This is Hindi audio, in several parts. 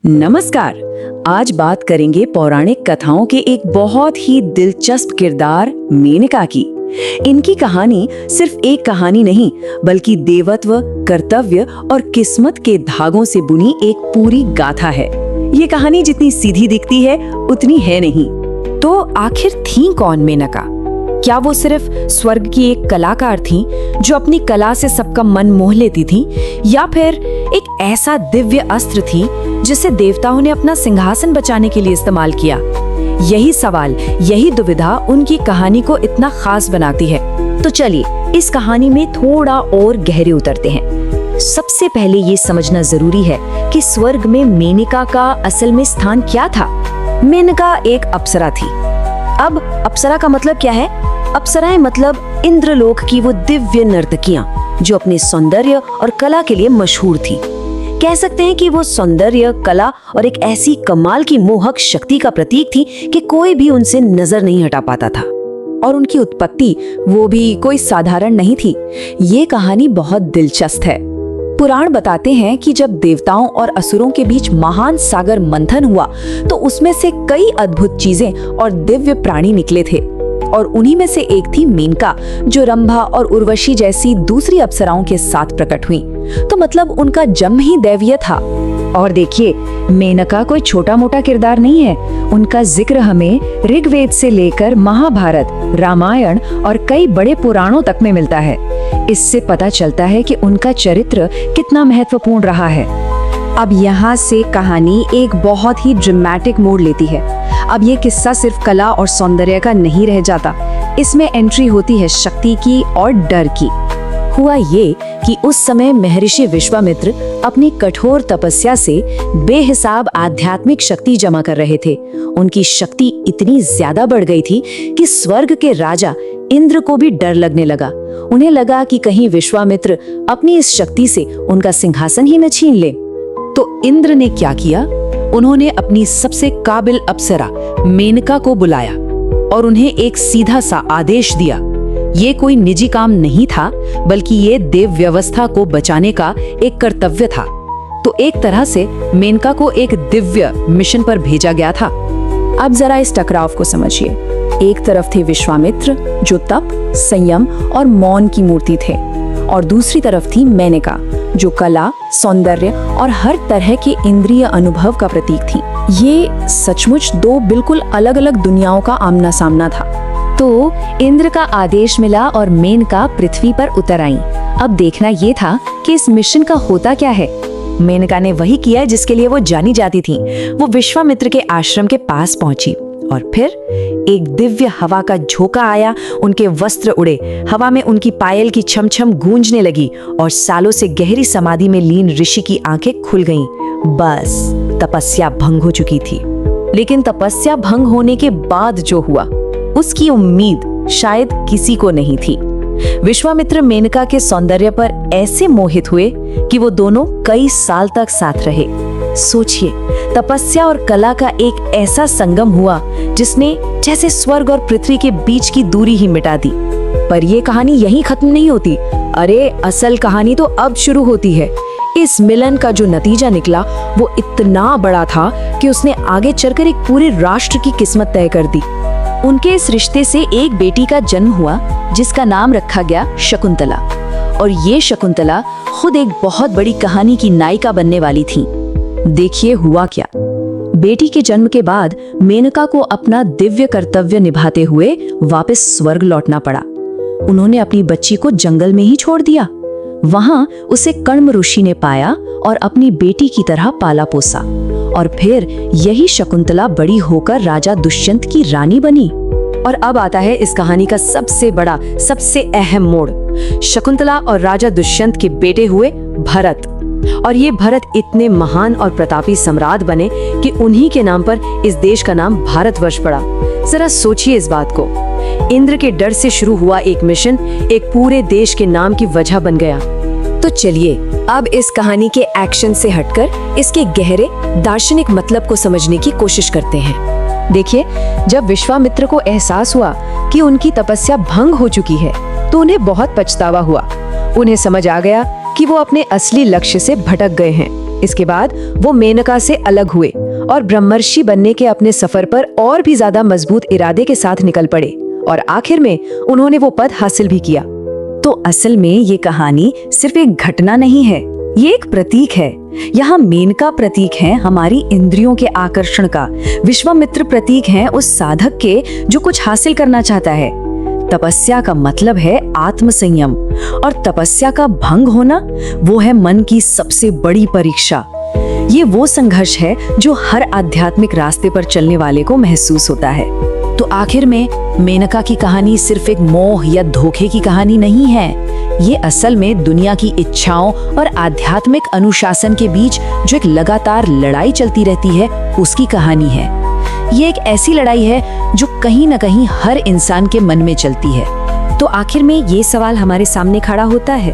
नमस्कार। आज बात करेंगे पौराणिक कथाओं के एक बहुत ही दिलचस्प किरदार मेनका की। इनकी कहानी सिर्फ एक कहानी नहीं, बल्कि देवत्व, कर्तव्य और किस्मत के धागों से बुनी एक पूरी गाथा है। ये कहानी जितनी सीधी दिखती है, उतनी है नहीं। तो आखिर थी कौन मेनका? क्या वो सिर्फ स्वर्ग की एक कलाकार थी जो अपनी कला से सबका मन मोह लेती थी, या फिर एक ऐसा दिव्य अस्त्र थी जिसे देवताओं ने अपना सिंहासन बचाने के लिए इस्तेमाल किया? यही सवाल, यही दुविधा उनकी कहानी को इतना खास बनाती है। तो चलिए इस कहानी में थोड़ा और गहरे उतरते हैं। सबसे पहले ये समझना जरूरी है कि स्वर्ग में मेनका का असल में स्थान क्या था। मेनका एक अप्सरा थी। अब अप्सरा का मतलब क्या है? अप्सराएं मतलब इंद्रलोक की वो दिव्य नर्तकियां जो अपने सौंदर्य और कला के लिए मशहूर थी। कह सकते हैं कि वो सौंदर्य, कला और एक ऐसी कमाल की मोहक शक्ति का प्रतीक थी कि कोई भी उनसे नजर नहीं हटा पाता था। और उनकी उत्पत्ति वो भी कोई साधारण नहीं थी। ये कहानी बहुत दिलचस्प है। पुराण बताते हैं कि जब देवताओं और असुरों के बीच महान सागर मंथन हुआ तो उसमें से कई अद्भुत चीजें और दिव्य प्राणी निकले थे, और उन्हीं में से एक थी मेनका, जो रंभा और उर्वशी जैसी दूसरी अप्सराओं के साथ प्रकट हुई। तो मतलब उनका जन्म ही दैवीय था। और देखिए, मेनका कोई छोटा मोटा किरदार नहीं है। उनका जिक्र हमें ऋग्वेद से लेकर महाभारत, रामायण और कई बड़े पुराणों तक में मिलता है। इससे पता चलता है कि उनका चरित्र कितना महत्वपूर्ण रहा है। अब यहाँ से कहानी एक बहुत ही ड्रामेटिक मोड़ लेती है। अब ये किस्सा सिर्फ कला और सौंदर्य का नहीं रह जाता, इसमें एंट्री होती है शक्ति की और डर की। हुआ ये कि उस समय महर्षि विश्वामित्र अपनी कठोर तपस्या से बेहिसाब आध्यात्मिक शक्ति जमा कर रहे थे। उनकी शक्ति इतनी ज्यादा बढ़ गई थी कि स्वर्ग के राजा इंद्र को भी डर लगने लगा। उन्हें लगा कि कहीं विश्वामित्र अपनी इस शक्ति से उनका सिंहासन ही न छीन ले। तो इंद्र ने क्या किया? उन्होंने अपनी सबसे काबिल अप्सरा मेनका को बुलाया और उन्हें एक सीधा सा आदेश दिया। ये कोई निजी काम नहीं था, बल्कि ये देव व्यवस्था को बचाने का एक कर्तव्य था। तो एक तरह से मेनका को एक दिव्य मिशन पर भेजा गया था। अब जरा इस टकराव को समझिए। एक तरफ थे विश्वामित्र, जो तप, संयम और मौन की मूर्ति थे, और दूसरी तरफ थी मेनका, जो कला, सौंदर्य और हर तरह के इंद्रिय अनुभव का प्रतीक थी। ये सचमुच दो बिल्कुल अलग अलग दुनियाओं का आमना सामना था। तो इंद्र का आदेश मिला और मेनका पृथ्वी पर उतर आई। अब देखना ये था कि इस मिशन का होता क्या है। मेनका ने वही किया जिसके लिए वो जानी जाती थी। वो विश्वामित्र के आश्रम के पास पहुंची, और फिर एक दिव्य हवा का झोंका आया। उनके वस्त्र उड़े, हवा में उनकी पायल की छमछम गूंजने लगी, और सालों से गहरी समाधि में लीन ऋषि की आंखें खुल गईं। बस तपस्या भंग हो चुकी थी। लेकिन तपस्या भंग होने के बाद जो हुआ, उसकी उम्मीद शायद किसी को नहीं थी। विश्वामित्र मेनका के सौंदर्य पर ऐसे मोहित हुए कि वो दोनों कई साल तक साथ रहे। सोचिए, तपस्या और कला का एक ऐसा संगम हुआ जिसने जैसे स्वर्ग और पृथ्वी के बीच की दूरी ही मिटा दी। पर ये कहानी यहीं खत्म नहीं होती। अरे, असल कहानी तो अब शुरू होती है। इस मिलन का जो नतीजा निकला वो इतना बड़ा था कि उसने आगे चलकर एक पूरे राष्ट्र की किस्मत तय कर दी। उनके इस रिश्ते से एक बेटी का जन्म हुआ जिसका नाम रखा गया शकुंतला, और ये शकुंतला खुद एक बहुत बड़ी कहानी की नायिका बनने वाली थी। देखिए हुआ क्या। बेटी के जन्म के बाद मेनका को अपना दिव्य कर्तव्य निभाते हुए वापस स्वर्ग लौटना पड़ा। उन्होंने अपनी बच्ची को जंगल में ही छोड़ दिया। वहां उसे कण्व ऋषि ने पाया और अपनी बेटी की तरह पाला पोसा, और फिर यही शकुंतला बड़ी होकर राजा दुष्यंत की रानी बनी। और अब आता है इस कहानी का सबसे बड़ा, सबसे अहम मोड़। शकुंतला और राजा दुष्यंत के बेटे हुए भरत, और ये भरत इतने महान और प्रतापी सम्राट बने कि उन्हीं के नाम पर इस देश का नाम भारतवर्ष पड़ा। जरा सोचिए इस बात को। इंद्र के डर से शुरू हुआ एक मिशन एक पूरे देश के नाम की वजह बन गया। तो चलिए अब इस कहानी के एक्शन से हटकर इसके गहरे दार्शनिक मतलब को समझने की कोशिश करते हैं। देखिए, जब विश्वामित्र को एहसास हुआ कि उनकी तपस्या भंग हो चुकी है, तो उन्हें बहुत पछतावा हुआ। उन्हें समझ आ गया कि वो अपने असली लक्ष्य से भटक गए हैं। इसके बाद वो मेनका से अलग हुए और ब्रह्मर्षि बनने के अपने सफर पर और भी ज्यादा मजबूत इरादे के साथ निकल पड़े और आखिर में उन्होंने वो पद हासिल भी किया। तो असल में ये कहानी सिर्फ एक घटना नहीं है, ये एक प्रतीक है। यहाँ मेनका प्रतीक है हमारी इंद्रियों के आकर्षण का, विश्वामित्र प्रतीक है उस साधक के जो कुछ हासिल करना चाहता है। तपस्या का मतलब है आत्मसंयम और तपस्या का भंग होना वो है मन की सबसे बड़ी परीक्षा। ये वो संघर्ष है जो हर आध्यात्मिक रास्ते पर चलने वाले को महसूस होता है। तो आखिर में मेनका की कहानी सिर्फ एक मोह या धोखे की कहानी नहीं है, ये असल में दुनिया की इच्छाओं और आध्यात्मिक अनुशासन के बीच जो एक लगातार लड़ाई चलती रहती है उसकी कहानी है। ये एक ऐसी लड़ाई है जो कहीं न कहीं हर इंसान के मन में चलती है। तो आखिर में ये सवाल हमारे सामने खड़ा होता है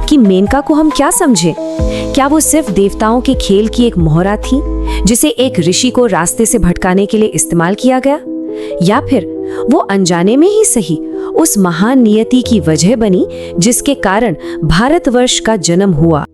कि मेनका को हम क्या समझे? क्या वो सिर्फ देवताओं के खेल की एक मोहरा थी जिसे एक ऋषि को रास्ते से भटकाने के लिए इस्तेमाल किया गया, या फिर वो अनजाने में ही सही उस महान नियति की वजह बनी जिसके कारण भारतवर्ष का जन्म हुआ?